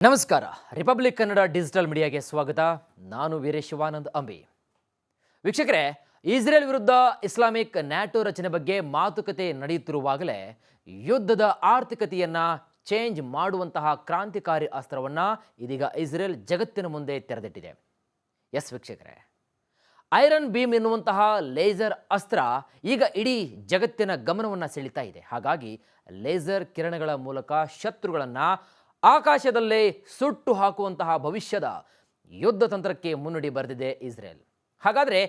ನಮಸ್ಕಾರ. Republic Kannada digital ಮೀಡಿಯಾಗೆ ಸ್ವಾಗತ. ನಾನು ವೀರೇಶ್ ಶಿವಾನಂದ್ ಅಂಬಿ. ವೀಕ್ಷಕರೇ, ಇಸ್ರೇಲ್ ವಿರುದ್ಧ ಇಸ್ಲಾಮಿಕ್ ನ್ಯಾಟೋ ರಚನೆ ಬಗ್ಗೆ ಮಾತುಕತೆ ನಡೆಯುತ್ತಿರುವಾಗಲೇ ಯುದ್ಧದ ಆರ್ಥಿಕತೆಯನ್ನ ಚೇಂಜ್ ಮಾಡುವಂತಹ ಕ್ರಾಂತಿಕಾರಿ ಅಸ್ತ್ರವನ್ನ ಇದೀಗ ಇಸ್ರೇಲ್ ಜಗತ್ತಿನ ಮುಂದೆ ತೆರೆದಿಟ್ಟಿದೆ. ಎಸ್ ವೀಕ್ಷಕರೇ, ಐರನ್ ಬೀಮ್ ಎನ್ನುವಂತಹ ಲೇಸರ್ ಅಸ್ತ್ರ ಈಗ ಇಡೀ ಜಗತ್ತಿನ ಗಮನವನ್ನು ಸೆಳೀತಾ ಇದೆ. ಹಾಗಾಗಿ ಲೇಸರ್ ಕಿರಣಗಳ ಮೂಲಕ ಶತ್ರುಗಳನ್ನು ಆಕಾಶದಲ್ಲೇ ಸುಟ್ಟು ಹಾಕುವಂತಹ ಭವಿಷ್ಯದ ಯುದ್ಧ ತಂತ್ರಕ್ಕೆ ಮುನ್ನುಡಿ ಬರೆದಿದೆ ಇಸ್ರೇಲ್. ಹಾಗಾದರೆ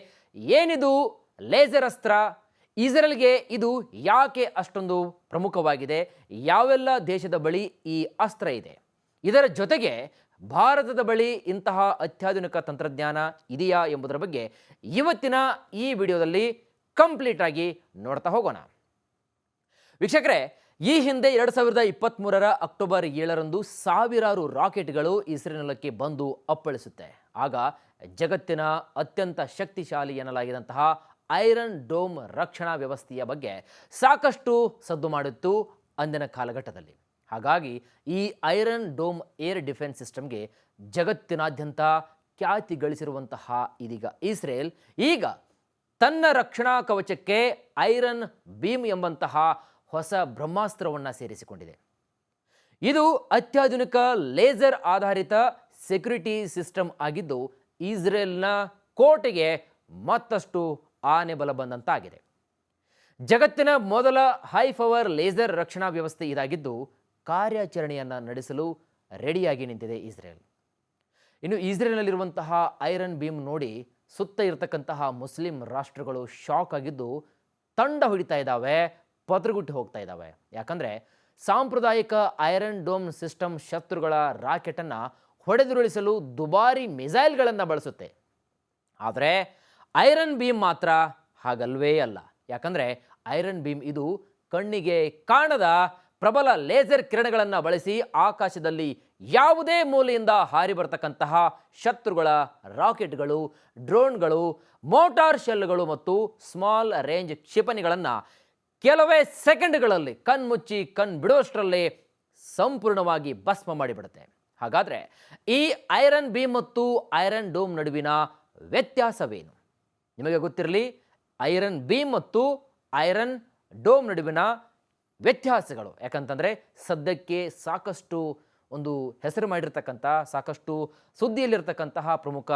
ಏನಿದು ಲೇಸರ್ ಅಸ್ತ್ರ? ಇಸ್ರೇಲ್ಗೆ ಇದು ಯಾಕೆ ಅಷ್ಟೊಂದು ಪ್ರಮುಖವಾಗಿದೆ? ಯಾವೆಲ್ಲ ದೇಶದ ಬಳಿ ಈ ಅಸ್ತ್ರ ಇದೆ? ಇದರ ಜೊತೆಗೆ ಭಾರತದ ಬಳಿ ಇಂತಹ ಅತ್ಯಾಧುನಿಕ ತಂತ್ರಜ್ಞಾನ ಇದೆಯಾ ಎಂಬುದರ ಬಗ್ಗೆ ಇವತ್ತಿನ ಈ ವಿಡಿಯೋದಲ್ಲಿ ಕಂಪ್ಲೀಟ್ ಆಗಿ ನೋಡ್ತಾ ಹೋಗೋಣ. ವೀಕ್ಷಕರೇ, ಈ ಹಿಂದೆ 2023 ಅಕ್ಟೋಬರ್ 7ರಂದು ಸಾವಿರಾರು ರಾಕೆಟ್ಗಳು ಇಸ್ರೇಲ್ ನೆಲಕ್ಕೆ ಬಂದು ಅಪ್ಪಳಿಸುತ್ತೆ. ಆಗ ಜಗತ್ತಿನ ಅತ್ಯಂತ ಶಕ್ತಿಶಾಲಿ ಎನ್ನಲಾಗಿದ್ದಂತಹ ಐರನ್ ಡೋಮ್ ರಕ್ಷಣಾ ವ್ಯವಸ್ಥೆಯ ಬಗ್ಗೆ ಸಾಕಷ್ಟು ಸದ್ದು ಮಾಡಿತ್ತು ಅಂದಿನ ಕಾಲಘಟ್ಟದಲ್ಲಿ. ಹಾಗಾಗಿ ಈ ಐರನ್ ಡೋಮ್ ಏರ್ ಡಿಫೆನ್ಸ್ ಸಿಸ್ಟಮ್ಗೆ ಜಗತ್ತಿನಾದ್ಯಂತ ಖ್ಯಾತಿ ಗಳಿಸಿರುವಂತಹ ಇದೀಗ ಇಸ್ರೇಲ್ ಈಗ ತನ್ನ ರಕ್ಷಣಾ ಕವಚಕ್ಕೆ ಐರನ್ ಬೀಮ್ ಎಂಬಂತಹ ಹೊಸ ಬ್ರಹ್ಮಾಸ್ತ್ರವನ್ನು ಸೇರಿಸಿಕೊಂಡಿದೆ. ಇದು ಅತ್ಯಾಧುನಿಕ ಲೇಸರ್ ಆಧಾರಿತ ಸೆಕ್ಯುರಿಟಿ ಸಿಸ್ಟಮ್ ಆಗಿದ್ದು ಇಸ್ರೇಲ್ನ ಕೋಟೆಗೆ ಮತ್ತಷ್ಟು ಆನೆ ಬಲ ಬಂದಂತಾಗಿದೆ. ಜಗತ್ತಿನ ಮೊದಲ ಹೈ ಪವರ್ ಲೇಸರ್ ರಕ್ಷಣಾ ವ್ಯವಸ್ಥೆ ಇದಾಗಿದ್ದು ಕಾರ್ಯಾಚರಣೆಯನ್ನು ನಡೆಸಲು ರೆಡಿಯಾಗಿ ನಿಂತಿದೆ ಇಸ್ರೇಲ್. ಇನ್ನು ಇಸ್ರೇಲ್ನಲ್ಲಿರುವಂತಹ ಐರನ್ ಬೀಮ್ ನೋಡಿ ಸುತ್ತ ಇರತಕ್ಕಂತಹ ಮುಸ್ಲಿಂ ರಾಷ್ಟ್ರಗಳು ಶಾಕ್ ಆಗಿದ್ದು ತಂಡ ಹೊಡಿತಾ ಇದ್ದಾವೆ, ಪತ್ರಗುಟ್ಟಿ ಹೋಗ್ತಾ ಇದ್ದಾವೆ. ಯಾಕಂದರೆ ಸಾಂಪ್ರದಾಯಿಕ ಐರನ್ ಡೋಮ್ ಸಿಸ್ಟಮ್ ಶತ್ರುಗಳ ರಾಕೆಟನ್ನು ಹೊಡೆದುರುಳಿಸಲು ದುಬಾರಿ ಮಿಸೈಲ್ಗಳನ್ನು ಬಳಸುತ್ತೆ. ಆದರೆ ಐರನ್ ಬೀಮ್ ಮಾತ್ರ ಹಾಗಲ್ವೇ ಅಲ್ಲ. ಯಾಕಂದರೆ ಐರನ್ ಬೀಮ್ ಇದು ಕಣ್ಣಿಗೆ ಕಾಣದ ಪ್ರಬಲ ಲೇಸರ್ ಕಿರಣಗಳನ್ನು ಬಳಸಿ ಆಕಾಶದಲ್ಲಿ ಯಾವುದೇ ಮೂಲೆಯಿಂದ ಹಾರಿ ಬರ್ತಕ್ಕಂತಹ ಶತ್ರುಗಳ ರಾಕೆಟ್ಗಳು, ಡ್ರೋನ್ಗಳು, ಮೋಟಾರ್ ಶೆಲ್ಗಳು ಮತ್ತು ಸ್ಮಾಲ್ ರೇಂಜ್ ಕ್ಷಿಪಣಿಗಳನ್ನು ಕೆಲವೇ ಸೆಕೆಂಡ್ಗಳಲ್ಲಿ ಕಣ್ಮುಚ್ಚಿ ಬಿಡುವಷ್ಟರಲ್ಲೇ ಸಂಪೂರ್ಣವಾಗಿ ಭಸ್ಮ ಮಾಡಿಬಿಡುತ್ತೆ. ಹಾಗಾದರೆ ಈ ಐರನ್ ಬೀಮ್ ಮತ್ತು ಐರನ್ ಡೋಮ್ ನಡುವಿನ ವ್ಯತ್ಯಾಸವೇನು? ನಿಮಗೆ ಗೊತ್ತಿರಲಿ, ಐರನ್ ಬೀಮ್ ಮತ್ತು ಐರನ್ ಡೋಮ್ ನಡುವಿನ ವ್ಯತ್ಯಾಸಗಳು. ಯಾಕಂತಂದರೆ ಸದ್ಯಕ್ಕೆ ಸಾಕಷ್ಟು ಒಂದು ಹೆಸರು ಮಾಡಿರ್ತಕ್ಕಂಥ, ಸಾಕಷ್ಟು ಸುದ್ದಿಯಲ್ಲಿರ್ತಕ್ಕಂತಹ ಪ್ರಮುಖ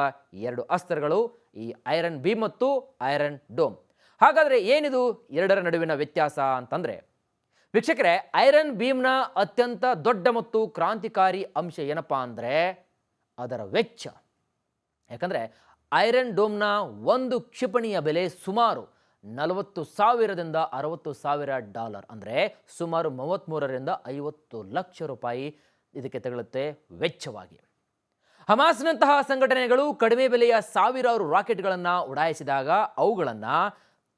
ಎರಡು ಅಸ್ತ್ರಗಳು ಈ ಐರನ್ ಬೀಮ್ ಮತ್ತು ಐರನ್ ಡೋಮ್. ಹಾಗಾದರೆ ಏನಿದು ಎರಡರ ನಡುವಿನ ವ್ಯತ್ಯಾಸ ಅಂತಂದರೆ, ವೀಕ್ಷಕರೇ, ಐರನ್ ಬೀಮ್ನ ಅತ್ಯಂತ ದೊಡ್ಡ ಮತ್ತು ಕ್ರಾಂತಿಕಾರಿ ಅಂಶ ಏನಪ್ಪ ಅಂದರೆ ಅದರ ವೆಚ್ಚ. ಯಾಕಂದರೆ ಐರನ್ ಡೋಮ್ನ ಒಂದು ಕ್ಷಿಪಣಿಯ ಬೆಲೆ ಸುಮಾರು $40,000ದಿಂದ $60,000, ಅಂದರೆ ಸುಮಾರು 33ರಿಂದ 50 ಲಕ್ಷ ರೂಪಾಯಿ ಇದಕ್ಕೆ ತಗಲುತ್ತೆ ವೆಚ್ಚವಾಗಿ. ಹಮಾಸ್ನಂತಹ ಸಂಘಟನೆಗಳು ಕಡಿಮೆ ಬೆಲೆಯ ಸಾವಿರಾರು ರಾಕೆಟ್ಗಳನ್ನು ಉಡಾಯಿಸಿದಾಗ ಅವುಗಳನ್ನು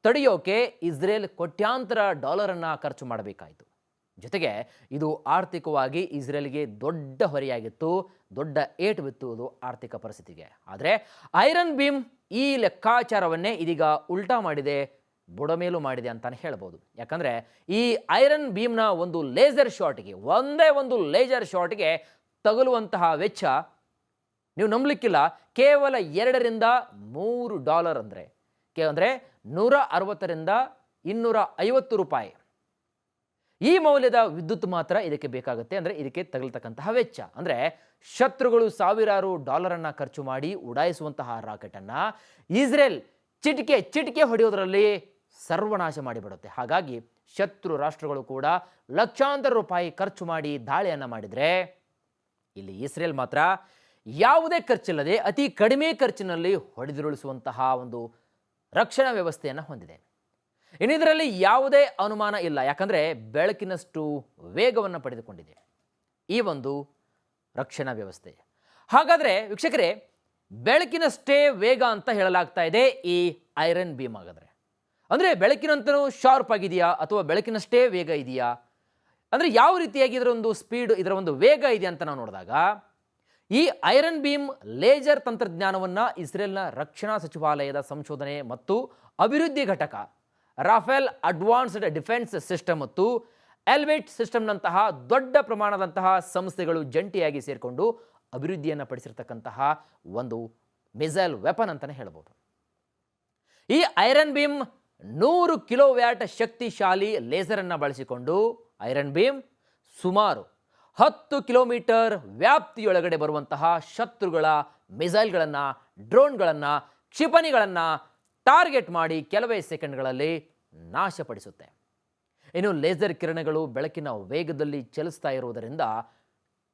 ತಡೆಯೋಕೆ ಇಸ್ರೇಲ್ ಕೋಟ್ಯಾಂತರ ಡಾಲರನ್ನು ಖರ್ಚು ಮಾಡಬೇಕಾಯಿತು. ಜೊತೆಗೆ ಇದು ಆರ್ಥಿಕವಾಗಿ ಇಸ್ರೇಲ್ಗೆ ದೊಡ್ಡ ಹೊರೆಯಾಗಿತ್ತು, ದೊಡ್ಡ ಏಟು ಬಿತ್ತುವುದು ಆರ್ಥಿಕ ಪರಿಸ್ಥಿತಿಗೆ. ಆದರೆ ಐರನ್ ಬೀಮ್ ಈ ಲೆಕ್ಕಾಚಾರವನ್ನೇ ಇದೀಗ ಉಲ್ಟಾ ಮಾಡಿದೆ, ಬುಡಮೇಲು ಮಾಡಿದೆ ಅಂತಲೇ ಹೇಳ್ಬೋದು. ಯಾಕಂದರೆ ಈ ಐರನ್ ಬೀಮ್ನ ಒಂದು ಲೇಸರ್ ಶಾಟ್ಗೆ, ಒಂದೇ ಒಂದು ಲೇಸರ್ ಶಾಟ್ಗೆ ತಗುಲುವಂತಹ ವೆಚ್ಚ ನೀವು ನಂಬಲಿಕ್ಕಿಲ್ಲ, ಕೇವಲ $2ರಿಂದ $3 ಅಂದರೆ 160ರಿಂದ 250 ರೂಪಾಯಿ ಈ ಮೌಲ್ಯದ ವಿದ್ಯುತ್ ಮಾತ್ರ ಇದಕ್ಕೆ ಬೇಕಾಗುತ್ತೆ. ಅಂದರೆ ಇದಕ್ಕೆ ತಗಲ್ತಕ್ಕಂತಹ ವೆಚ್ಚ. ಅಂದರೆ ಶತ್ರುಗಳು ಸಾವಿರಾರು ಡಾಲರನ್ನು ಖರ್ಚು ಮಾಡಿ ಉಡಾಯಿಸುವಂತಹ ರಾಕೆಟನ್ನು ಇಸ್ರೇಲ್ ಚಿಟಿಕೆ ಹೊಡೆಯೋದರಲ್ಲಿ ಸರ್ವನಾಶ ಮಾಡಿಬಿಡುತ್ತೆ. ಹಾಗಾಗಿ ಶತ್ರು ರಾಷ್ಟ್ರಗಳು ಕೂಡ ಲಕ್ಷಾಂತರ ರೂಪಾಯಿ ಖರ್ಚು ಮಾಡಿ ದಾಳಿಯನ್ನು ಮಾಡಿದರೆ, ಇಲ್ಲಿ ಇಸ್ರೇಲ್ ಮಾತ್ರ ಯಾವುದೇ ಖರ್ಚಿಲ್ಲದೆ ಅತಿ ಕಡಿಮೆ ಖರ್ಚಿನಲ್ಲಿ ಹೊಡೆದುರುಳಿಸುವಂತಹ ಒಂದು ರಕ್ಷಣಾ ವ್ಯವಸ್ಥೆಯನ್ನು ಹೊಂದಿದೆ. ಇನ್ನಿದರಲ್ಲಿ ಯಾವುದೇ ಅನುಮಾನ ಇಲ್ಲ, ಯಾಕಂದರೆ ಬೆಳಕಿನಷ್ಟು ವೇಗವನ್ನು ಪಡೆದುಕೊಂಡಿದೆ ಈ ಒಂದು ರಕ್ಷಣಾ ವ್ಯವಸ್ಥೆ. ಹಾಗಾದರೆ ವೀಕ್ಷಕರೇ, ಬೆಳಕಿನಷ್ಟೇ ವೇಗ ಅಂತ ಹೇಳಲಾಗ್ತಾ ಇದೆ ಈ ಐರನ್ ಬೀಮ್. ಹಾಗಾದರೆ ಅಂದರೆ ಬೆಳಕಿನಂತನೂ ಶಾರ್ಪ್ ಆಗಿದೆಯಾ ಅಥವಾ ಬೆಳಕಿನಷ್ಟೇ ವೇಗ ಇದೆಯಾ? ಅಂದರೆ ಯಾವ ರೀತಿಯಾಗಿ ಇದರ ಒಂದು ಸ್ಪೀಡ್, ಇದರ ಒಂದು ವೇಗ ಇದೆ ಅಂತ ನಾವು ನೋಡಿದಾಗ, ಈ ಐರನ್ ಬೀಮ್ ಲೇಸರ್ ತಂತ್ರಜ್ಞಾನವನ್ನು ಇಸ್ರೇಲ್ನ ರಕ್ಷಣಾ ಸಚಿವಾಲಯದ ಸಂಶೋಧನೆ ಮತ್ತು ಅಭಿವೃದ್ಧಿ ಘಟಕ ರಾಫೆಲ್ ಅಡ್ವಾನ್ಸ್ಡ್ ಡಿಫೆನ್ಸ್ ಸಿಸ್ಟಮ್ ಮತ್ತು ಎಲ್ವಿಟ್ ಸಿಸ್ಟಮ್ನಂತಹ ದೊಡ್ಡ ಪ್ರಮಾಣದಂತಹ ಸಂಸ್ಥೆಗಳು ಜಂಟಿಯಾಗಿ ಸೇರಿಕೊಂಡು ಅಭಿವೃದ್ಧಿಯನ್ನು ಪಡಿಸಿರ್ತಕ್ಕಂತಹ ಒಂದು ಮಿಸೈಲ್ ವೆಪನ್ ಅಂತಲೇ ಹೇಳ್ಬೋದು. ಈ ಐರನ್ ಬೀಮ್ 100 ಕಿಲೋವ್ಯಾಟ್ ಶಕ್ತಿಶಾಲಿ ಲೇಸರನ್ನು ಬಳಸಿಕೊಂಡು ಐರನ್ ಬೀಮ್ ಸುಮಾರು 10 ಕಿಲೋಮೀಟರ್ ವ್ಯಾಪ್ತಿಯೊಳಗಡೆ ಬರುವಂತಹ ಶತ್ರುಗಳ ಮಿಸೈಲ್ಗಳನ್ನು, ಡ್ರೋನ್ಗಳನ್ನು, ಕ್ಷಿಪಣಿಗಳನ್ನು ಟಾರ್ಗೆಟ್ ಮಾಡಿ ಕೆಲವೇ ಸೆಕೆಂಡ್ಗಳಲ್ಲಿ ನಾಶಪಡಿಸುತ್ತೆ. ಇನ್ನು ಲೇಸರ್ ಕಿರಣಗಳು ಬೆಳಕಿನ ವೇಗದಲ್ಲಿ ಚಲಿಸ್ತಾ ಇರುವುದರಿಂದ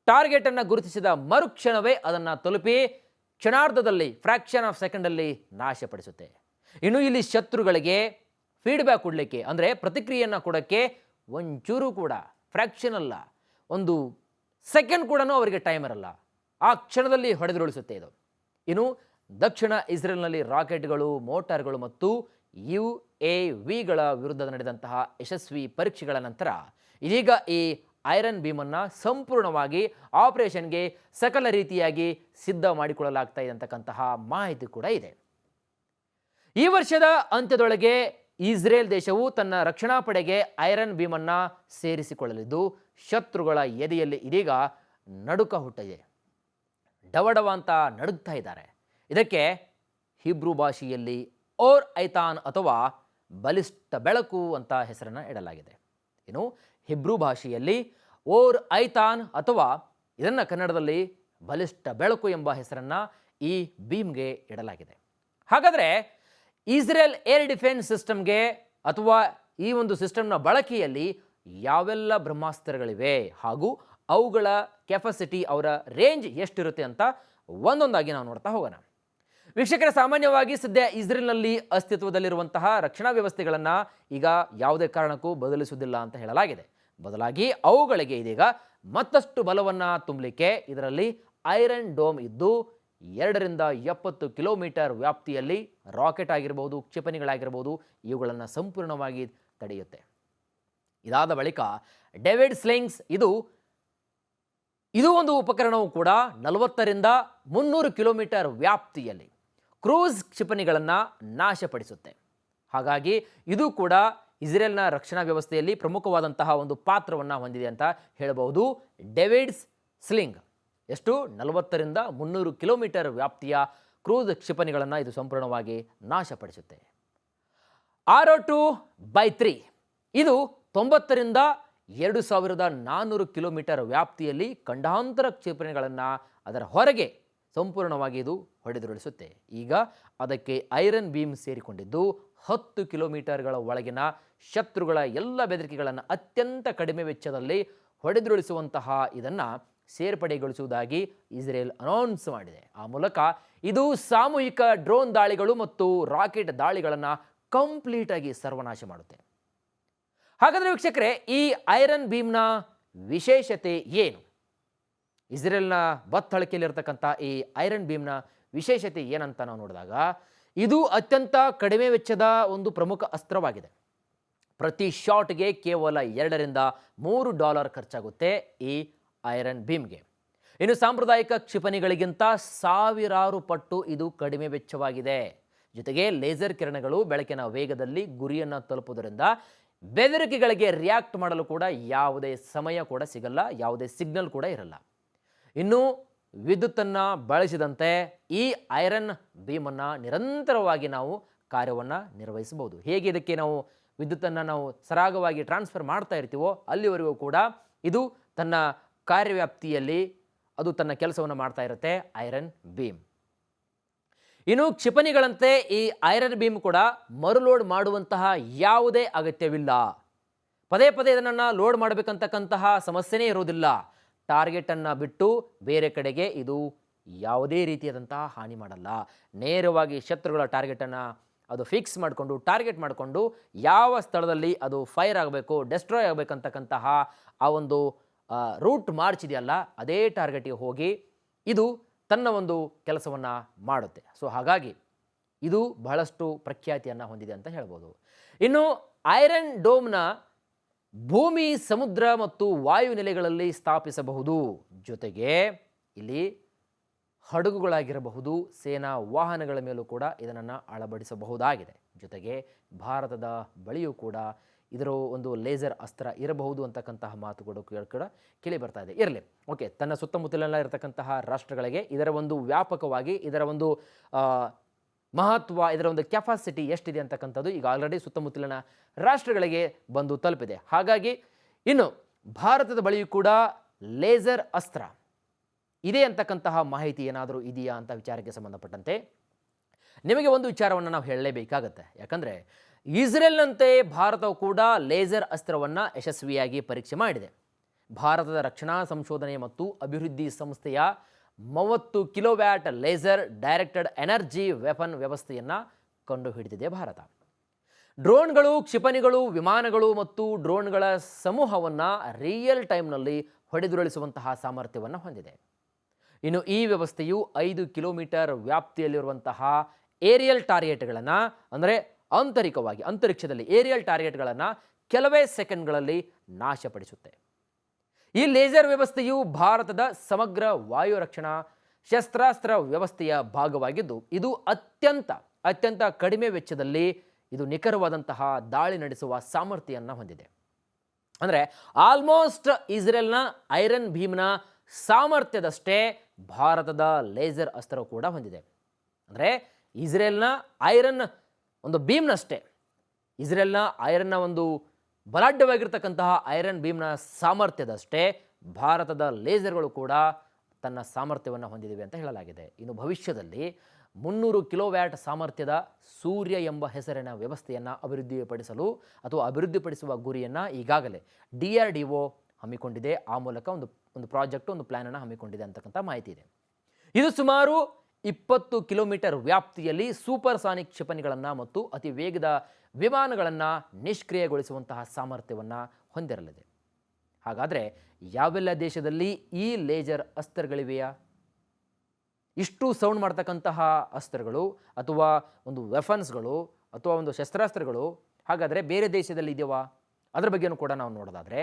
ಟಾರ್ಗೆಟನ್ನು ಗುರುತಿಸಿದ ಮರುಕ್ಷಣವೇ ಅದನ್ನು ತಲುಪಿ ಕ್ಷಣಾರ್ಧದಲ್ಲಿ ಫ್ರ್ಯಾಕ್ಷನ್ ಆಫ್ ಸೆಕೆಂಡಲ್ಲಿ ನಾಶಪಡಿಸುತ್ತೆ. ಇನ್ನು ಇಲ್ಲಿ ಶತ್ರುಗಳಿಗೆ ಫೀಡ್ಬ್ಯಾಕ್ ಕೊಡಲಿಕ್ಕೆ, ಅಂದರೆ ಪ್ರತಿಕ್ರಿಯೆಯನ್ನು ಕೊಡೋಕ್ಕೆ ಒಂಚೂರು ಕೂಡ ಫ್ರ್ಯಾಕ್ಷನ್ ಅಲ್ಲ, ಒಂದು ಸೆಕೆಂಡ್ ಕೂಡ ಅವರಿಗೆ ಟೈಮ್ ಇರಲ್ಲ. ಆ ಕ್ಷಣದಲ್ಲಿ ಹೊಡೆದುರುಳಿಸುತ್ತೆ ಇದು. ಇನ್ನು ದಕ್ಷಿಣ ಇಸ್ರೇಲ್ನಲ್ಲಿ ರಾಕೆಟ್ಗಳು, ಮೋಟಾರ್ಗಳು ಮತ್ತು UAVಗಳ ವಿರುದ್ಧ ನಡೆದಂತಹ ಯಶಸ್ವಿ ಪರೀಕ್ಷೆಗಳ ನಂತರ ಇದೀಗ ಈ ಐರನ್ ಬೀಮನ್ನು ಸಂಪೂರ್ಣವಾಗಿ ಆಪರೇಷನ್ಗೆ ಸಕಲ ರೀತಿಯಾಗಿ ಸಿದ್ಧ ಮಾಡಿಕೊಳ್ಳಲಾಗ್ತಾ ಇದೆ ಅಂತಕ್ಕಂತಹ ಮಾಹಿತಿ ಕೂಡ ಇದೆ. ಈ ವರ್ಷದ ಅಂತ್ಯದೊಳಗೆ ಇಸ್ರೇಲ್ ದೇಶವು ತನ್ನ ರಕ್ಷಣಾ ಪಡೆಗೆ ಐರನ್ ಬೀಮನ್ನು ಸೇರಿಸಿಕೊಳ್ಳಲಿದ್ದು ಶತ್ರುಗಳ ಎದೆಯಲ್ಲಿ ಇದೀಗ ನಡುಕ ಹುಟ್ಟಿದೆ. ಡವಡವ ಅಂತ ನಡುಗ್ತಾ ಇದ್ದಾರೆ. ಇದಕ್ಕೆ ಹಿಬ್ರೂ ಭಾಷೆಯಲ್ಲಿ ಓರ್ ಐತಾನ್ ಅಥವಾ ಬಲಿಷ್ಠ ಬೆಳಕು ಅಂತ ಹೆಸರನ್ನು ಇಡಲಾಗಿದೆ. ಇನ್ನು ಹಿಬ್ರೂ ಭಾಷೆಯಲ್ಲಿ ಓರ್ ಐತಾನ್ ಅಥವಾ ಇದನ್ನು ಕನ್ನಡದಲ್ಲಿ ಬಲಿಷ್ಠ ಬೆಳಕು ಎಂಬ ಹೆಸರನ್ನು ಈ ಬೀಮ್ಗೆ ಇಡಲಾಗಿದೆ. ಹಾಗಾದರೆ ಇಸ್ರೇಲ್ ಏರ್ ಡಿಫೆನ್ಸ್ ಸಿಸ್ಟಮ್ಗೆ ಅಥವಾ ಈ ಒಂದು ಸಿಸ್ಟಮ್ನ ಬಳಕೆಯಲ್ಲಿ ಯಾವೆಲ್ಲ ಬ್ರಹ್ಮಾಸ್ತ್ರಗಳಿವೆ ಹಾಗೂ ಅವುಗಳ ಕೆಪಾಸಿಟಿ, ಅವರ ರೇಂಜ್ ಎಷ್ಟಿರುತ್ತೆ ಅಂತ ಒಂದೊಂದಾಗಿ ನಾವು ನೋಡ್ತಾ ಹೋಗೋಣ. ವೀಕ್ಷಕರ, ಸಾಮಾನ್ಯವಾಗಿ ಸದ್ಯ ಇಸ್ರೇಲ್ನಲ್ಲಿ ಅಸ್ತಿತ್ವದಲ್ಲಿರುವಂತಹ ರಕ್ಷಣಾ ವ್ಯವಸ್ಥೆಗಳನ್ನು ಈಗ ಯಾವುದೇ ಕಾರಣಕ್ಕೂ ಬದಲಿಸುವುದಿಲ್ಲ ಅಂತ ಹೇಳಲಾಗಿದೆ. ಬದಲಾಗಿ ಅವುಗಳಿಗೆ ಇದೀಗ ಮತ್ತಷ್ಟು ಬಲವನ್ನು ತುಂಬಲಿಕ್ಕೆ ಇದರಲ್ಲಿ ಐರನ್ ಡೋಮ್ ಇದ್ದು 2 ರಿಂದ 70 ಕಿಲೋಮೀಟರ್ ವ್ಯಾಪ್ತಿಯಲ್ಲಿ ರಾಕೆಟ್ ಆಗಿರ್ಬೋದು, ಕ್ಷಿಪಣಿಗಳಾಗಿರ್ಬೋದು, ಇವುಗಳನ್ನು ಸಂಪೂರ್ಣವಾಗಿ ತಡೆಯುತ್ತೆ. ಇದಾದ ಬಳಿಕ ಡೇವಿಡ್ ಸ್ಲಿಂಗ್ಸ್ ಇದು ಒಂದು ಉಪಕರಣವು ಕೂಡ 40 ರಿಂದ 300 ಕಿಲೋಮೀಟರ್ ವ್ಯಾಪ್ತಿಯಲ್ಲಿ ಕ್ರೂಸ್ ಕ್ಷಿಪಣಿಗಳನ್ನು ನಾಶಪಡಿಸುತ್ತೆ. ಹಾಗಾಗಿ ಇದು ಕೂಡ ಇಸ್ರೇಲ್ನ ರಕ್ಷಣಾ ವ್ಯವಸ್ಥೆಯಲ್ಲಿ ಪ್ರಮುಖವಾದಂತಹ ಒಂದು ಪಾತ್ರವನ್ನು ಹೊಂದಿದೆ ಅಂತ ಹೇಳಬಹುದು. ಡೇವಿಡ್ ಸ್ಲಿಂಗ್ ಎಷ್ಟು 40 ರಿಂದ 300 ಕಿಲೋಮೀಟರ್ ವ್ಯಾಪ್ತಿಯ ಕ್ರೂಸ್ ಕ್ಷಿಪಣಿಗಳನ್ನು ಇದು ಸಂಪೂರ್ಣವಾಗಿ ನಾಶಪಡಿಸುತ್ತೆ. R02/3 ಇದು 90 ರಿಂದ 2400 ಕಿಲೋಮೀಟರ್ ವ್ಯಾಪ್ತಿಯಲ್ಲಿ ಖಂಡಾಂತರ ಕ್ಷಿಪಣಿಗಳನ್ನು ಅದರ ಹೊರಗೆ ಸಂಪೂರ್ಣವಾಗಿ ಇದು ಹೊಡೆದುರುಳಿಸುತ್ತೆ. ಈಗ ಅದಕ್ಕೆ ಐರನ್ ಬೀಮ್ ಸೇರಿಕೊಂಡಿದ್ದು 10 ಕಿಲೋಮೀಟರ್ಗಳ ಒಳಗಿನ ಶತ್ರುಗಳ ಎಲ್ಲ ಬೆದರಿಕೆಗಳನ್ನು ಅತ್ಯಂತ ಕಡಿಮೆ ವೆಚ್ಚದಲ್ಲಿ ಹೊಡೆದುರುಳಿಸುವಂತಹ ಇದನ್ನು ಸೇರ್ಪಡೆಗೊಳಿಸುವುದಾಗಿ ಇಸ್ರೇಲ್ ಅನೌನ್ಸ್ ಮಾಡಿದೆ. ಆ ಮೂಲಕ ಇದು ಸಾಮೂಹಿಕ ಡ್ರೋನ್ ದಾಳಿಗಳು ಮತ್ತು ರಾಕೆಟ್ ದಾಳಿಗಳನ್ನು ಕಂಪ್ಲೀಟಾಗಿ ಸರ್ವನಾಶ ಮಾಡುತ್ತೆ. ಹಾಗಾದರೆ ವೀಕ್ಷಕರೇ, ಈ ಐರನ್ ಬೀಮ್ನ ವಿಶೇಷತೆ ಏನು? ಇಸ್ರೇಲ್ನ ಬತ್ತಳಿಕೆಯಲ್ಲಿರ್ತಕ್ಕಂಥ ಈ ಐರನ್ ಬೀಮ್ನ ವಿಶೇಷತೆ ಏನಂತ ನಾವು ನೋಡಿದಾಗ, ಇದು ಅತ್ಯಂತ ಕಡಿಮೆ ವೆಚ್ಚದ ಒಂದು ಪ್ರಮುಖ ಅಸ್ತ್ರವಾಗಿದೆ. ಪ್ರತಿ ಶಾಟ್ಗೆ ಕೇವಲ $2 ರಿಂದ $3 ಖರ್ಚಾಗುತ್ತೆ ಈ ಐರನ್ ಬೀಮ್ಗೆ. ಇನ್ನು ಸಾಂಪ್ರದಾಯಿಕ ಕ್ಷಿಪಣಿಗಳಿಗಿಂತ ಸಾವಿರಾರು ಪಟ್ಟು ಇದು ಕಡಿಮೆ ವೆಚ್ಚವಾಗಿದೆ. ಜೊತೆಗೆ ಲೇಸರ್ ಕಿರಣಗಳು ಬೆಳಕಿನ ವೇಗದಲ್ಲಿ ಗುರಿಯನ್ನು ತಲುಪುವುದರಿಂದ ಬೆದರಿಕೆಗಳಿಗೆ ರಿಯಾಕ್ಟ್ ಮಾಡಲು ಕೂಡ ಯಾವುದೇ ಸಮಯ ಕೂಡ ಸಿಗಲ್ಲ, ಯಾವುದೇ ಸಿಗ್ನಲ್ ಕೂಡ ಇರಲ್ಲ. ಇನ್ನು ವಿದ್ಯುತ್ತನ್ನು ಬಳಸಿದಂತೆ ಈ ಐರನ್ ಬೀಮನ್ನು ನಿರಂತರವಾಗಿ ನಾವು ಕಾರ್ಯವನ್ನು ನಿರ್ವಹಿಸಬಹುದು. ಹೇಗೆ ಇದಕ್ಕೆ ನಾವು ವಿದ್ಯುತ್ತನ್ನು ನಾವು ಸರಾಗವಾಗಿ ಟ್ರಾನ್ಸ್ಫರ್ ಮಾಡ್ತಾ ಇರ್ತೀವೋ ಅಲ್ಲಿವರೆಗೂ ಕೂಡ ಇದು ತನ್ನ ಕಾರ್ಯವ್ಯಾಪ್ತಿಯಲ್ಲಿ ಅದು ತನ್ನ ಕೆಲಸವನ್ನು ಮಾಡ್ತಾ ಇರುತ್ತೆ ಐರನ್ ಬೀಮ್. ಇನ್ನು ಕ್ಷಿಪಣಿಗಳಂತೆ ಈ ಐರನ್ ಬೀಮ್ ಕೂಡ ಮರುಲೋಡ್ ಮಾಡುವಂತಹ ಯಾವುದೇ ಅಗತ್ಯವಿಲ್ಲ. ಪದೇ ಪದೇ ಇದನ್ನು ಲೋಡ್ ಮಾಡಬೇಕಂತಕ್ಕಂತಹ ಸಮಸ್ಯೆನೇ ಇರೋದಿಲ್ಲ. ಟಾರ್ಗೆಟನ್ನು ಬಿಟ್ಟು ಬೇರೆ ಕಡೆಗೆ ಇದು ಯಾವುದೇ ರೀತಿಯಾದಂತಹ ಹಾನಿ ಮಾಡಲ್ಲ. ನೇರವಾಗಿ ಶತ್ರುಗಳ ಟಾರ್ಗೆಟನ್ನು ಅದು ಫಿಕ್ಸ್ ಮಾಡಿಕೊಂಡು ಟಾರ್ಗೆಟ್ ಮಾಡಿಕೊಂಡು ಯಾವ ಸ್ಥಳದಲ್ಲಿ ಅದು ಫೈರ್ ಆಗಬೇಕು, ಡೆಸ್ಟ್ರಾಯ್ ಆಗಬೇಕಂತಕ್ಕಂತಹ ಆ ಒಂದು ರೂಟ್ ಮಾರ್ಚ್ ಇದೆಯಲ್ಲ, ಅದೇ ಟಾರ್ಗೆಟಿಗೆ ಹೋಗಿ ಇದು ತನ್ನ ಒಂದು ಕೆಲಸವನ್ನು ಮಾಡುತ್ತೆ. ಸೊ ಹಾಗಾಗಿ ಇದು ಬಹಳಷ್ಟು ಪ್ರಖ್ಯಾತಿಯನ್ನು ಹೊಂದಿದೆ ಅಂತ ಹೇಳ್ಬೋದು. ಇನ್ನು ಐರನ್ ಡೋಮ್ನ ಭೂಮಿ, ಸಮುದ್ರ ಮತ್ತು ವಾಯು ನೆಲೆಗಳಲ್ಲಿ ಸ್ಥಾಪಿಸಬಹುದು. ಜೊತೆಗೆ ಇಲ್ಲಿ ಹಡಗುಗಳಾಗಿರಬಹುದು, ಸೇನಾ ವಾಹನಗಳ ಮೇಲೂ ಕೂಡ ಇದನ್ನು ಅಳವಡಿಸಬಹುದಾಗಿದೆ. ಜೊತೆಗೆ ಭಾರತದ ಬಳಿಯೂ ಕೂಡ ಇದರ ಒಂದು ಲೇಸರ್ ಅಸ್ತ್ರ ಇರಬಹುದು ಅಂತಕ್ಕಂತಹ ಮಾತುಗಳು ಕೂಡ ಕೇಳಿ ಬರ್ತಾ ಇದೆ. ಇರಲಿ, ಓಕೆ, ತನ್ನ ಸುತ್ತಮುತ್ತಲೆಲ್ಲ ಇರತಕ್ಕಂತಹ ರಾಷ್ಟ್ರಗಳಿಗೆ ಇದರ ಒಂದು ವ್ಯಾಪಕವಾಗಿ ಇದರ ಒಂದು ಮಹತ್ವ, ಇದರ ಒಂದು ಕೆಪಾಸಿಟಿ ಎಷ್ಟಿದೆ ಅಂತಕ್ಕಂಥದ್ದು ಈಗ ಆಲ್ರೆಡಿ ಸುತ್ತಮುತ್ತಲಿನ ರಾಷ್ಟ್ರಗಳಿಗೆ ಬಂದು ತಲುಪಿದೆ. ಹಾಗಾಗಿ ಇನ್ನು ಭಾರತದ ಬಳಿಯೂ ಕೂಡ ಲೇಸರ್ ಅಸ್ತ್ರ ಇದೆ ಅಂತಕ್ಕಂತಹ ಮಾಹಿತಿ ಏನಾದರೂ ಇದೆಯಾ ಅಂತ ವಿಚಾರಕ್ಕೆ ಸಂಬಂಧಪಟ್ಟಂತೆ ನಿಮಗೆ ಒಂದು ವಿಚಾರವನ್ನು ನಾವು ಹೇಳಲೇಬೇಕಾಗತ್ತೆ. ಯಾಕಂದರೆ ಇಸ್ರೇಲ್ನಂತೆ ಭಾರತವು ಕೂಡ ಲೇಸರ್ ಅಸ್ತ್ರವನ್ನು ಯಶಸ್ವಿಯಾಗಿ ಪರೀಕ್ಷೆ ಮಾಡಿದೆ. ಭಾರತದ ರಕ್ಷಣಾ ಸಂಶೋಧನೆ ಮತ್ತು ಅಭಿವೃದ್ಧಿ ಸಂಸ್ಥೆಯ 30 kilowatt laser directed energy weapon ವ್ಯವಸ್ಥೆಯನ್ನು ಕಂಡುಹಿಡಿದಿದೆ ಭಾರತ. ಡ್ರೋನ್ಗಳು, ಕ್ಷಿಪಣಿಗಳು, ವಿಮಾನಗಳು ಮತ್ತು ಡ್ರೋನ್ಗಳ ಸಮೂಹವನ್ನು ರಿಯಲ್ ಟೈಮ್ನಲ್ಲಿ ಹೊಡೆದುರುಳಿಸುವಂತಹ ಸಾಮರ್ಥ್ಯವನ್ನು ಹೊಂದಿದೆ. ಇನ್ನು ಈ ವ್ಯವಸ್ಥೆಯು 5 ಕಿಲೋಮೀಟರ್ ವ್ಯಾಪ್ತಿಯಲ್ಲಿರುವಂತಹ ಏರಿಯಲ್ ಟಾರ್ಗೆಟ್ಗಳನ್ನು, ಅಂದರೆ ಅಂತರಿಕ್ಷದಲ್ಲಿ ಏರಿಯಲ್ ಟಾರ್ಗೆಟ್ಗಳನ್ನು ಕೆಲವೇ ಸೆಕೆಂಡ್ಗಳಲ್ಲಿ ನಾಶಪಡಿಸುತ್ತೆ. ಈ ಲೇಸರ್ ವ್ಯವಸ್ಥೆಯು ಭಾರತದ ಸಮಗ್ರ ವಾಯು ರಕ್ಷಣಾ ಶಸ್ತ್ರಾಸ್ತ್ರ ವ್ಯವಸ್ಥೆಯ ಭಾಗವಾಗಿದ್ದು, ಇದು ಅತ್ಯಂತ ಕಡಿಮೆ ವೆಚ್ಚದಲ್ಲಿ ಇದು ನಿಖರವಾದಂತಹ ದಾಳಿ ನಡೆಸುವ ಸಾಮರ್ಥ್ಯವನ್ನು ಹೊಂದಿದೆ. ಅಂದರೆ ಆಲ್ಮೋಸ್ಟ್ ಇಸ್ರೇಲ್ನ ಐರನ್ ಭೀಮ್ನ ಸಾಮರ್ಥ್ಯದಷ್ಟೇ ಭಾರತದ ಲೇಸರ್ ಅಸ್ತ್ರ ಕೂಡ ಹೊಂದಿದೆ. ಅಂದರೆ ಇಸ್ರೇಲ್ನ ಐರನ್ ಒಂದು ಭೀಮ್ನಷ್ಟೇ, ಇಸ್ರೇಲ್ನ ಐರನ್ನ ಒಂದು ಬಲಾಢ್ಯವಾಗಿರ್ತಕ್ಕಂತಹ ಐರನ್ ಭೀಮ್ನ ಸಾಮರ್ಥ್ಯದಷ್ಟೇ ಭಾರತದ ಲೇಸರ್ಗಳು ಕೂಡ ತನ್ನ ಸಾಮರ್ಥ್ಯವನ್ನು ಹೊಂದಿವೆ ಅಂತ ಹೇಳಲಾಗಿದೆ. ಇನ್ನು ಭವಿಷ್ಯದಲ್ಲಿ 300 ಕಿಲೋವ್ಯಾಟ್ ಸಾಮರ್ಥ್ಯದ ಸೂರ್ಯ ಎಂಬ ಹೆಸರಿನ ವ್ಯವಸ್ಥೆಯನ್ನು ಅಭಿವೃದ್ಧಿಪಡಿಸುವ ಗುರಿಯನ್ನು ಈಗಾಗಲೇ DRDO ಹಮ್ಮಿಕೊಂಡಿದೆ. ಆ ಮೂಲಕ ಒಂದು ಪ್ರಾಜೆಕ್ಟ್, ಒಂದು ಪ್ಲ್ಯಾನನ್ನು ಹಮ್ಮಿಕೊಂಡಿದೆ ಅಂತಕ್ಕಂಥ ಮಾಹಿತಿ ಇದೆ. ಇದು ಸುಮಾರು 20 ಕಿಲೋಮೀಟರ್ ವ್ಯಾಪ್ತಿಯಲ್ಲಿ ಸೂಪರ್ಸಾನಿಕ್ ಕ್ಷಿಪಣಿಗಳನ್ನು ಮತ್ತು ಅತಿ ವೇಗದ ವಿಮಾನಗಳನ್ನು ನಿಷ್ಕ್ರಿಯಗೊಳಿಸುವಂತಹ ಸಾಮರ್ಥ್ಯವನ್ನು ಹೊಂದಿರಲಿದೆ. ಹಾಗಾದರೆ ಯಾವೆಲ್ಲ ದೇಶದಲ್ಲಿ ಈ ಲೇಸರ್ ಅಸ್ತ್ರಗಳಿವೆಯಾ? ಇಷ್ಟು ಸೌಂಡ್ ಮಾಡ್ತಕ್ಕಂತಹ ಅಸ್ತ್ರಗಳು ಅಥವಾ ಒಂದು ವೆಫನ್ಸ್ಗಳು ಅಥವಾ ಒಂದು ಶಸ್ತ್ರಾಸ್ತ್ರಗಳು ಹಾಗಾದರೆ ಬೇರೆ ದೇಶದಲ್ಲಿ ಇದೆಯಾ? ಅದರ ಬಗ್ಗೆಯೂ ಕೂಡ ನಾವು ನೋಡೋದಾದರೆ,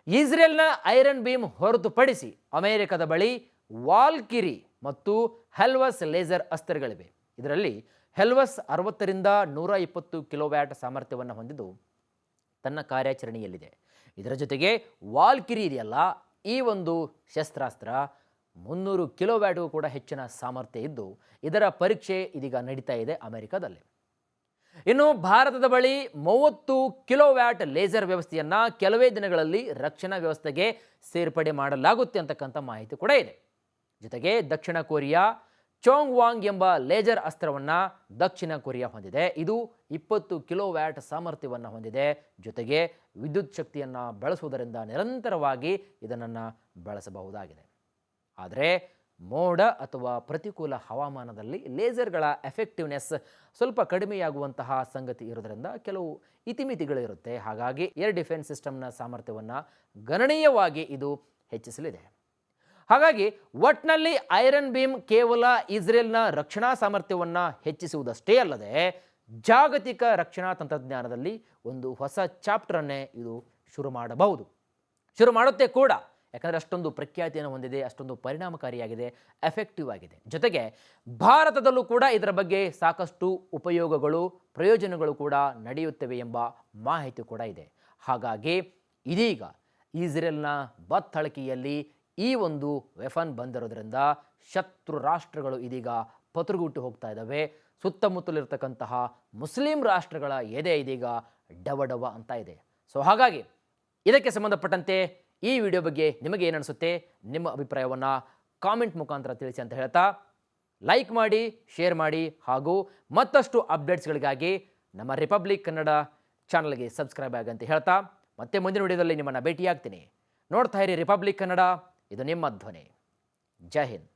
ಇಸ್ರೇಲ್ನ ಐರನ್ ಭೀಮ್ ಹೊರತುಪಡಿಸಿ ಅಮೆರಿಕದ ಬಳಿ ವಾಲ್ಕಿರಿ ಮತ್ತು ಹೆಲ್ವಸ್ ಲೇಸರ್ ಅಸ್ತ್ರಗಳಿವೆ. ಇದರಲ್ಲಿ ಹೆಲ್ವಸ್ 60 ರಿಂದ 120 ಕಿಲೋವ್ಯಾಟ್ ಸಾಮರ್ಥ್ಯವನ್ನು ಹೊಂದಿದ್ದು ತನ್ನ ಕಾರ್ಯಾಚರಣೆಯಲ್ಲಿದೆ. ಇದರ ಜೊತೆಗೆ ವಾಲ್ಕಿರಿ ಇದೆಯಲ್ಲ, ಈ ಒಂದು ಶಸ್ತ್ರಾಸ್ತ್ರ 300 ಕಿಲೋವ್ಯಾಟ್ಗೂ ಕೂಡ ಹೆಚ್ಚಿನ ಸಾಮರ್ಥ್ಯ ಇದ್ದು ಇದರ ಪರೀಕ್ಷೆ ಇದೀಗ ನಡೀತಾ ಇದೆ ಅಮೆರಿಕದಲ್ಲಿ. ಇನ್ನು ಭಾರತದ ಬಳಿ 30 ಕಿಲೋವ್ಯಾಟ್ ಲೇಸರ್ ವ್ಯವಸ್ಥೆಯನ್ನು ಕೆಲವೇ ದಿನಗಳಲ್ಲಿ ರಕ್ಷಣಾ ವ್ಯವಸ್ಥೆಗೆ ಸೇರ್ಪಡೆ ಮಾಡಲಾಗುತ್ತೆ ಅಂತಕ್ಕಂಥ ಮಾಹಿತಿ ಕೂಡ ಇದೆ. ಜೊತೆಗೆ ದಕ್ಷಿಣ ಕೊರಿಯಾ ಚೋಂಗ್ವಾಂಗ್ ಎಂಬ ಲೇಸರ್ ಅಸ್ತ್ರವನ್ನು ದಕ್ಷಿಣ ಕೊರಿಯಾ ಹೊಂದಿದೆ. ಇದು 20 ಕಿಲೋವ್ಯಾಟ್ ಸಾಮರ್ಥ್ಯವನ್ನು ಹೊಂದಿದೆ. ಜೊತೆಗೆ ವಿದ್ಯುತ್ ಶಕ್ತಿಯನ್ನು ಬಳಸುವುದರಿಂದ ನಿರಂತರವಾಗಿ ಇದನ್ನು ಬಳಸಬಹುದಾಗಿದೆ. ಆದರೆ ಮೋಡ ಅಥವಾ ಪ್ರತಿಕೂಲ ಹವಾಮಾನದಲ್ಲಿ ಲೇಸರ್ಗಳ ಎಫೆಕ್ಟಿವ್ನೆಸ್ ಸ್ವಲ್ಪ ಕಡಿಮೆಯಾಗುವಂತಹ ಸಂಗತಿ ಇರೋದರಿಂದ ಕೆಲವು ಇತಿಮಿತಿಗಳಿರುತ್ತೆ. ಹಾಗಾಗಿ ಏರ್ ಡಿಫೆನ್ಸ್ ಸಿಸ್ಟಮ್ನ ಸಾಮರ್ಥ್ಯವನ್ನು ಗಣನೀಯವಾಗಿ ಇದು ಹೆಚ್ಚಿಸಲಿದೆ. ಹಾಗಾಗಿ ಒಟ್ನಲ್ಲಿ ಐರನ್ ಭೀಮ್ ಕೇವಲ ಇಸ್ರೇಲ್ನ ರಕ್ಷಣಾ ಸಾಮರ್ಥ್ಯವನ್ನು ಹೆಚ್ಚಿಸುವುದಷ್ಟೇ ಅಲ್ಲದೆ ಜಾಗತಿಕ ರಕ್ಷಣಾ ತಂತ್ರಜ್ಞಾನದಲ್ಲಿ ಒಂದು ಹೊಸ ಚಾಪ್ಟರನ್ನೇ ಇದು ಶುರು ಮಾಡುತ್ತೆ ಕೂಡ. ಯಾಕಂದರೆ ಅಷ್ಟೊಂದು ಪ್ರಖ್ಯಾತಿಯನ್ನು ಹೊಂದಿದೆ, ಅಷ್ಟೊಂದು ಪರಿಣಾಮಕಾರಿಯಾಗಿದೆ, ಎಫೆಕ್ಟಿವ್ ಆಗಿದೆ. ಜೊತೆಗೆ ಭಾರತದಲ್ಲೂ ಕೂಡ ಇದರ ಬಗ್ಗೆ ಸಾಕಷ್ಟು ಉಪಯೋಗಗಳು, ಪ್ರಯೋಜನಗಳು ಕೂಡ ನಡೆಯುತ್ತವೆ ಎಂಬ ಮಾಹಿತಿ ಕೂಡ ಇದೆ. ಹಾಗಾಗಿ ಇದೀಗ ಇಸ್ರೇಲ್ನ ಬತ್ತಳಿಕೆಯಲ್ಲಿ ಈ ಒಂದು ವೆಫನ್ ಬಂದಿರೋದ್ರಿಂದ ಶತ್ರು ರಾಷ್ಟ್ರಗಳು ಇದೀಗ ಪತುರುಗುಟ್ಟಿ ಹೋಗ್ತಾ ಇದ್ದಾವೆ. ಸುತ್ತಮುತ್ತಲಿರ್ತಕ್ಕಂತಹ ಮುಸ್ಲಿಂ ರಾಷ್ಟ್ರಗಳ ಎದೆ ಇದೀಗ ಡವಡವ ಅಂತ ಇದೆ. ಸೊ ಹಾಗಾಗಿ ಇದಕ್ಕೆ ಸಂಬಂಧಪಟ್ಟಂತೆ ಈ ವಿಡಿಯೋ ಬಗ್ಗೆ ನಿಮಗೆ ಏನು ಅನಿಸುತ್ತೆ, ನಿಮ್ಮ ಅಭಿಪ್ರಾಯವನ್ನು ಕಾಮೆಂಟ್ ಮುಖಾಂತರ ತಿಳಿಸಿ ಅಂತ ಹೇಳ್ತಾ, ಲೈಕ್ ಮಾಡಿ, ಶೇರ್ ಮಾಡಿ, ಹಾಗೂ ಮತ್ತಷ್ಟು ಅಪ್ಡೇಟ್ಸ್ಗಳಿಗಾಗಿ ನಮ್ಮ ರಿಪಬ್ಲಿಕ್ ಕನ್ನಡ ಚಾನಲ್ಗೆ ಸಬ್ಸ್ಕ್ರೈಬ್ ಆಗಿ ಅಂತ ಹೇಳ್ತಾ ಮತ್ತೆ ಮುಂದಿನ ವಿಡಿಯೋದಲ್ಲಿ ನಿಮ್ಮನ್ನು ಭೇಟಿಯಾಗ್ತೀನಿ. ನೋಡ್ತಾ ಇರಿ ರಿಪಬ್ಲಿಕ್ ಕನ್ನಡ, ಇದು ನಿಮ್ಮ ಧ್ವನಿ. ಜೈ ಹಿಂದ್.